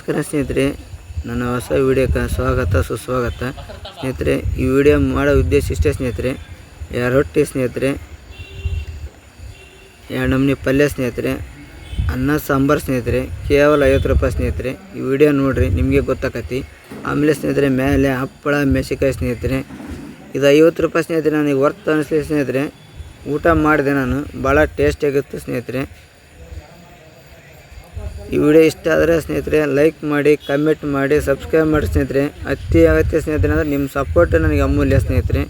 ನಮಸ್ಕಾರ ಸ್ನೇಹಿತರೆ, ನನ್ನ ಹೊಸ ವಿಡಿಯೋಕ್ಕೆ ಸ್ವಾಗತ ಸುಸ್ವಾಗತ. ಸ್ನೇಹಿತರೆ, ಈ ವಿಡಿಯೋ ಮಾಡೋ ಉದ್ದೇಶ ಇಷ್ಟೇ ಸ್ನೇಹಿತರೆ. 2 ರೊಟ್ಟಿ ಸ್ನೇಹಿತರೆ, 2 ನಮೂನಿ ಪಲ್ಯ ಸ್ನೇಹಿತರೆ, ಅನ್ನ ಸಾಂಬಾರು ಸ್ನೇಹಿತರೆ, ಕೇವಲ 50 ರೂಪಾಯಿ ಸ್ನೇಹಿತರೆ. ಈ ವಿಡಿಯೋ ನೋಡಿರಿ, ನಿಮಗೆ ಗೊತ್ತಾಕತಿ. ಆಮೇಲೆ ಸ್ನೇಹಿತರೆ, ಮೇಲೆ ಹಪ್ಪಳ ಮೆಣಸಿಕಾಯಿ ಸ್ನೇಹಿತರೆ, ಇದು 50 ರೂಪಾಯಿ ಸ್ನೇಹಿತರೆ. ನನಗೆ ವರ್ತ್ ಅನಿಸ್ಲಿ ಸ್ನೇಹಿತರೆ. ಊಟ ಮಾಡಿದೆ ನಾನು, ಭಾಳ ಟೇಸ್ಟಿಯಾಗಿತ್ತು ಸ್ನೇಹಿತರೆ. ಈ ವಿಡಿಯೋ ಇಷ್ಟ ಆದರೆ ಸ್ನೇಹಿತರೆ ಲೈಕ್ ಮಾಡಿ, ಕಮೆಂಟ್ ಮಾಡಿ, ಸಬ್ಸ್ಕ್ರೈಬ್ ಮಾಡಿ ಸ್ನೇಹಿತರೆ. ಅತಿ ಅಗತ್ಯ ಸ್ನೇಹಿತರೆ ಅಂದರೆ ನಿಮ್ಮ ಸಪೋರ್ಟ್ ನನಗೆ ಅಮೂಲ್ಯ ಸ್ನೇಹಿತರೆ.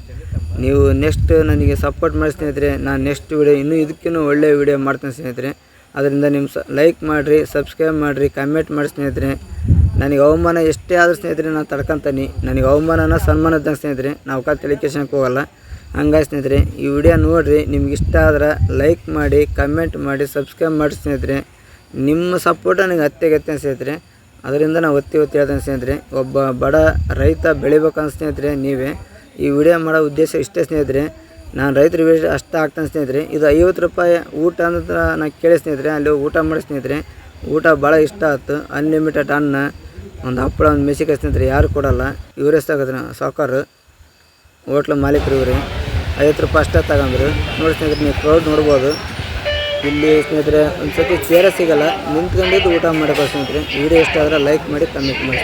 ನೀವು ನೆಕ್ಸ್ಟ್ ನನಗೆ ಸಪೋರ್ಟ್ ಮಾಡಿ ಸ್ನೇಹಿತರೆ. ನಾನು ನೆಕ್ಸ್ಟ್ ವಿಡಿಯೋ ಇನ್ನೂ ಇದಕ್ಕಿಂತ ಒಳ್ಳೆಯ ವಿಡಿಯೋ ಮಾಡ್ತೇನೆ ಸ್ನೇಹಿತರೆ. ಅದರಿಂದ ನಿಮ್ಮ ಲೈಕ್ ಮಾಡಿರಿ, ಸಬ್ಸ್ಕ್ರೈಬ್ ಮಾಡಿರಿ, ಕಮೆಂಟ್ ಮಾಡಿ ಸ್ನೇಹಿತರೆ. ನನಗೆ ಅವಮಾನ ಎಷ್ಟೇ ಆದರೂ ಸ್ನೇಹಿತರೆ ನಾನು ತಡ್ಕೊತೀನಿ. ನನಗೆ ಅವಮಾನನ ಸನ್ಮಾನ ಇದ್ದಂಗೆ ಸ್ನೇಹಿತರೆ. ನಾವು ತಲೆಕೆಡ್ಸ್ಕೊಳ್ಳೋಕೆ ಹೋಗಲ್ಲ. ಹಂಗಾಗಿ ಸ್ನೇಹಿತರೆ, ಈ ವಿಡಿಯೋ ನೋಡಿರಿ, ನಿಮ್ಗೆ ಇಷ್ಟ ಆದ್ರೆ ಲೈಕ್ ಮಾಡಿ, ಕಮೆಂಟ್ ಮಾಡಿ, ಸಬ್ಸ್ಕ್ರೈಬ್ ಮಾಡಿ ಸ್ನೇಹಿತರೆ. ನಿಮ್ಮ ಸಪೋರ್ಟ್ ನನಗೆ ಅತ್ಯಗತ್ಯ ಸ್ನೇಹಿತರೆ. ಅದರಿಂದ ನಾವು ಒತ್ತಿ ಹೇಳ್ತೇನೆ ಸ್ನೇಹಿತರೆ. ಒಬ್ಬ ಬಡ ರೈತ ಬೆಳಿಬೇಕಂತ ಸ್ನೇಹಿತರೆ ನೀವೇ. ಈ ವಿಡಿಯೋ ಮಾಡೋ ಉದ್ದೇಶ ಇಷ್ಟೇ ಸ್ನೇಹಿತರೆ. ನಾನು ರೈತರ ವಿಡಿಯೋ ಅಷ್ಟೇ ಆಗ್ತಾನೆ ಸ್ನೇಹಿತರೆ. ಇದು 50 ರೂಪಾಯಿ ಊಟ ಅಂತ ನಾನು ಕೇಳಿ ಸ್ನೇಹಿತರೆ. ಅಲ್ಲಿ ಊಟ ಮಾಡಿ ಸ್ನೇಹಿತರೆ. ಊಟ ಭಾಳ ಇಷ್ಟ ಆಯ್ತು. ಅನ್ಲಿಮಿಟೆಡ್ ಅನ್ನ, ಒಂದು ಹಪ್ಪಳ, ಒಂದು ಮೆಣಸಿಕಾಯಿ ಸ್ನೇಹಿತರೆ. ಯಾರು ಕೊಡೋಲ್ಲ. ಇವರೇ ಸಾವುಕಾರರು, ಹೋಟ್ಲು ಮಾಲೀಕರು ಇವರೇ. 50 ರೂಪಾಯಿ ಅಷ್ಟೇ ತಗೊಂಡ್ರು. ನೋಡಿ ಸ್ನೇಹಿತರೆ, ನೀವು ಕ್ರೌಡ್ ನೋಡ್ಬೋದು. ಇಲ್ಲಿ ಸ್ನೇಹಿತರೆ ಒಂದು ಸತಿ ಚೇರ ಸಿಗಲ್ಲ, ನಿಂತ್ಕೊಂಡಿದ್ದು ಊಟ ಮಾಡಬೇಕು ಸ್ನೇಹಿತರೆ. ವಿಡಿಯೋ ಇಷ್ಟ ಆದರೆ ಲೈಕ್ ಮಾಡಿ, ಕಮೆಂಟ್ ಮಾಡಿ.